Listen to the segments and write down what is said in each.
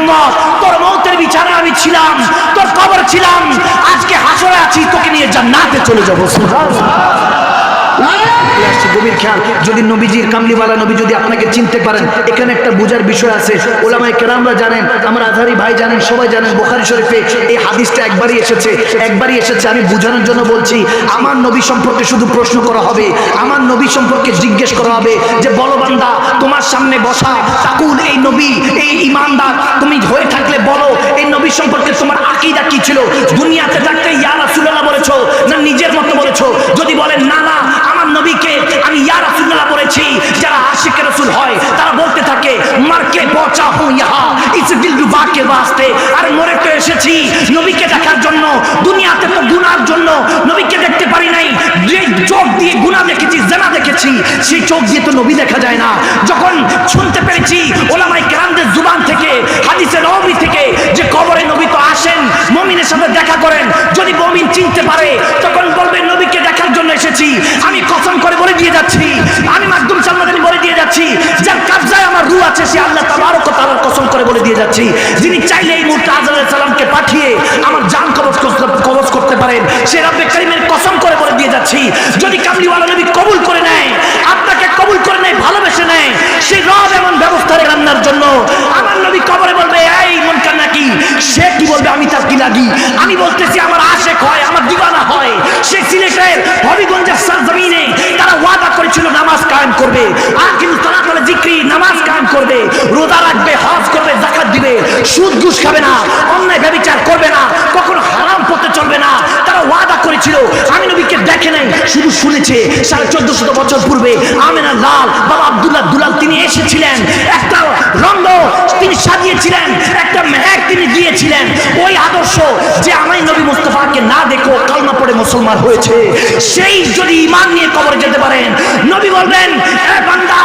উম্মত, তোর মৌতের বিছানা আমি ছিলাম, তোর কবর ছিলাম, আজকে হাসরে আছি, তোকে নিয়ে জান্নাতে চলে যাবো। গভীর খেয়াল, যদি নবীজির কামলিওয়ালা নবী যদি আপনাকে চিনতে পারেন, এখানে একটা বোঝার বিষয় আছে। ওলামায়ে কেরামরা জানেন, আমার আজহারি ভাই জানেন, সবাই জানেন, বুখারী শরীফে এই হাদিসটা একবারই এসেছে। আমি বোঝানোর জন্য বলছি, আমার নবী সম্পর্কে শুধু প্রশ্ন করা হবে, আমার নবী সম্পর্কে জিজ্ঞেস করা হবে যে বলো বান্দা, তোমার সামনে বসা তাকুল এই নবী, এই ইমানদার তুমি হয়ে থাকলে বলো, এই নবী সম্পর্কে তোমার আকীদা কি ছিল? দুনিয়াতে থাকতে ইয়া রাসূলুল্লাহ বলেছো না নিজের মতো বলেছো? যদি বলেন না না, আমার নবীকে আমি ইয়া রাসূলুল্লাহ বলেছি, যারা আশিকে রাসূল হয় তারা বলতে থাকে মারকে পৌঁছা হুঁ ইহা ইস দিলরুবা কে ওয়াস্তে। আর মরে তো এসেছি নবীকে দেখার জন্য, দুনিয়াতে তো গুনার জন্য নবীকে দেখতে পারি নাই, যে চোখ দিয়ে গুনাহ দেখেছি, জিনা দেখেছি, সেই চোখ দিয়ে তো নবী দেখা যায় না। যখন শুনতে পেরেছি ওলামায়ে কেরামদের জুবান থেকে, হাদিসে নববী থেকে, যে কবরে নবী তো আসেন, মুমিনের সাথে দেখা করেন, যদি মুমিন চিনতে পারে তখন বলবে নবীকে দেখার জন্য এসেছি। আমি কসম করে বলে দিয়ে যাচ্ছি, আমি মাকদুম সালমাদানি বলে দিয়ে যাচ্ছি, যার কবজায় আমার রূহ আছে সে আল্লাহ তাবারক ওয়া তাআলার কসম করে বলে দিয়ে যাচ্ছি, যিনি চাইলে এই মুহূর্তে আজরাইল আলাইহিস সালামকে পাঠিয়ে আমার জান কবজ করতে পারেন, সে রব্বে কারীমের কসম করে বলে দিয়ে যাচ্ছি, যদি কামলিওয়ালা নবী কবুল করে নেয়, আপনাকে কবুল করে নেয়, ভালোবেসে নেয়, সেই রব এমন ব্যবস্থা রান্নার জন্য আমার নবী কবরে বলবে এই মুনকার নাকি, সে কি বলবে আমি তার কি লাগি? আমি বলতেছি আমার আশেক হয়, আমার দিওয়ানা হয়। সে সিলেটের হবিগঞ্জের সরজমিনে তারা ওয়াদা করেছিল নামাজ কায়েম করবে, আর কিন্তু তারা বলে জিকরি নামাজ কায়েম করবে, রোজা রাখবে, হজ করবে, যাকাত দিবে, সুদ ঘুষ খাবে না, অন্যায় ব্যভিচার করবে না, কখনো হারাম পথে চলবে না। তারা ওয়াদা করেছিল। আমি নবীকে দেখে নাই, শুধু শুনেছে। 1450 বছর পূর্বে আমেনা লাল বাবা আব্দুল্লাহ দুলাল তিনি এসেছিলেন, একটা রঙ্গ তিনি সাজিয়েছিলেন, একটা মেহেক তিনি দিয়েছিলেন। ওই আদর্শ যে আমার নবী মুস্তাফাকে না দেখো কালমা পড়ে মুসলমান হয়েছে, সেই যদি ঈমান নিয়ে কবরে যেতে পারেন, নবী বলবেন এ বান্দা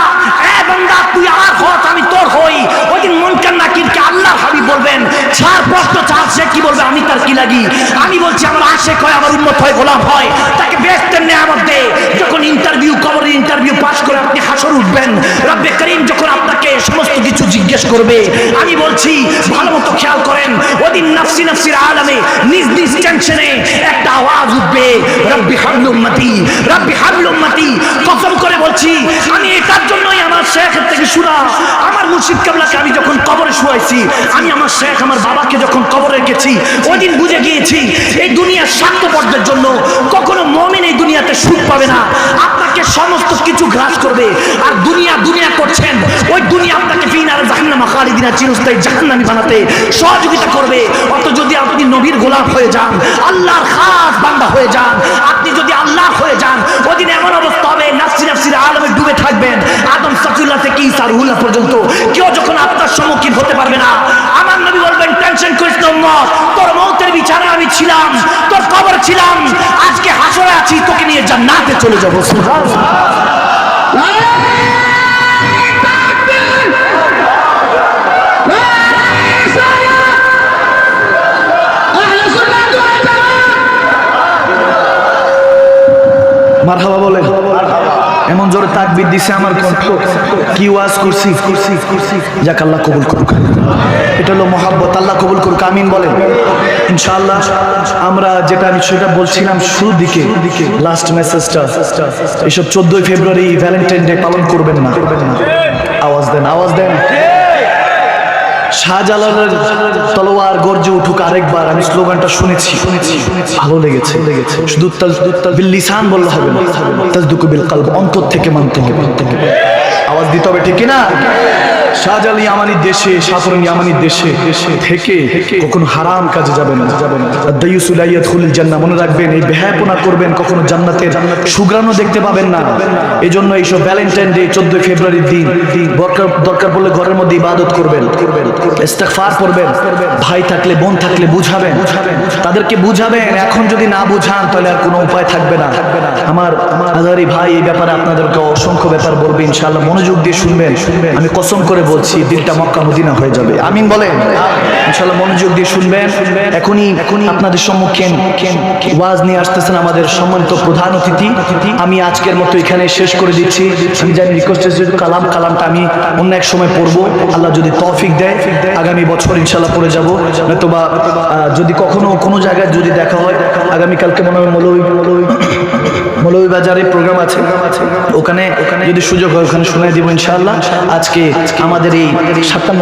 তুই আমার হত, আমি তোর হই। ওই দিন মুনকার নাকিরকে আল্লাহর হাবিব বলবেন ছাড়, প্রশ্ন ছাড়, সে কি বলবে আমি তার কি লাগি? আমি বলছি আমার আশেক হয়, আমার উম্মত হয়, গোলাম হয়, তাকে বেহেশতের নেয়ামত দে। যখন কবরের ইন্টারভিউ পাস করে আপনি হাসর উঠবেন, রব্বে করিম যখন আপনাকে সমস্ত কিছু জিজ্ঞেস করবে, আমি বলছি ভালো মতো খেয়াল করেন, ওদিন নাফসি নাফসির আলামে নিজ নিজ টেনশনে একটা আওয়াজ উঠবে, রব্বি হাবল উম্মতি, রব্বি হাবল উম্মতি। কসম করে বলছি, আমি এটার জন্যই আমার শেখের থেকে শোনা, আমার মুর্শিদ কেবলাকে আমি যখন কবরে শুয়াইছি, আমি আমার শেখ আমার বাবাকে যখন কবরে রেখেছি, ওই দিন বুঝে গিয়েছি এই দুনিয়ার স্বার্থপরদের জন্য কখনো মুমিন এই দুনিয়াতে সুখ পাবে না। আপনাকে সমস্ত কিছু গ্রাস করবে, আর দুনিয়া করছেন, ওই দুনিয়া আপনাকে ফিনার জাহান্নামা খালিদিনা চিরস্থায়ী জাহান্নামী বানাতে সহযোগিতা করবে। অত যদি আপনি নবীর গোলাম হয়ে যান, আল্লাহর খাস বান্দা হয়ে যান, আপনি যদি আল্লাহ হয়ে যান, ওদিন এমন অবস্থা হবে নাফসি নাফসির আলমে ডুবে থাকবেন, আদম সাফিউল্লাহ থেকে ঈসা রুহুল্লাহ পর্যন্ত কেউ যখন আপনার সম্মুখীন হতে পারবে না, আমার নবী বলবেন টেনশন করিস না উম্মত, তোর মৌতের বিছানা আমি ছিলাম, তোর কবর ছিলাম, আজকে হাসরে আছি, তোকে নিয়ে জান্নাতে চলে যাবো। মারহাবা বলে, এমন জোরে তাকবীর দিছে আমার কণ্ঠ, কি ওয়াজ করছি, যাক আল্লাহ কবুল করুক। এটা হলো মহাব্বত, আল্লাহ কবুল করুক, আমিন বলেন ইনশাআল্লাহ। আমরা যেটা আমি সেটা বলছিলাম শুরুর দিকে, লাস্ট মেসেজটা, এসব 14 ফেব্রুয়ারি ভ্যালেন্টাইন ডে পালন করবেন না। আওয়াজ দেন। শাহজালালের তলোয়ার গর্জে উঠুক আরেকবার, আমি স্লোগানটা শুনেছি, ভালো লেগেছে। শুধু বিল লিসান বললে হবে না, তাসদুকু বিল কলব, অন্তর থেকে মানতে হবে, আওয়াজ দিতে হবে, ঠিক না? শাহজালাল ইয়ামানির দেশে, সাফরুন ইয়ামানির দেশে থেকে কখনো হারাম কাজে যাবেন না। দায়ুসুল ইয়াদখুলুল জান্নাহ, মনে রাখবেন এই বেহায়াপনা করবেন, কখনো জান্নাতের সুগ্রাণও দেখতে পাবেন না। এজন্য এইসব ভ্যালেন্টাইন ডে 14 ফেব্রুয়ারির দিন দরকার পড়লে ঘরের মধ্যে ইবাদত করবেন, ইস্তেগফার করবেন, ভাই থাকলে বোন থাকলে বুঝাবেন, তাদেরকে বুঝাবেন। এখন যদি না বুঝান তাহলে আর কোনো উপায় থাকবে না। আমার আজারি ভাই এই ব্যাপারে আপনাদেরকে অসংখ্য ব্যাপার বলবে ইনশাআল্লাহ, মনোযোগ দিয়ে শুনবেন। আমি কসম করে বলছি দিলটা মক্কা মদিনা হয়ে যাবে, আমিন বলেন। ইনশাআল্লাহ মনোযোগ দিয়ে শুনবেন। এখনই আপনাদের সম্মুখে ওয়াজ নিয়ে আসতেছেন আমাদের সম্মানিত প্রধান অতিথি। আমি আজকের মতো এখানে শেষ করে দিচ্ছি। আমি জানি রিকোয়েস্ট কালামটা আমি অন্য এক সময় পড়বো, আল্লাহ যদি তৌফিক দেয় আগামী বছর ইনশাআল্লাহ পড়ে যাব। নয়তোবা যদি কখনো কোনো জায়গায় যদি দেখা হয়, আগামীকালকে মনে হয় মৌলভীবাজারে প্রোগ্রাম আছে, ওখানে যদি সুযোগ হয় ওখানে শুনে দিব ইনশাআল্লাহ। আজকে আমাদের এই 57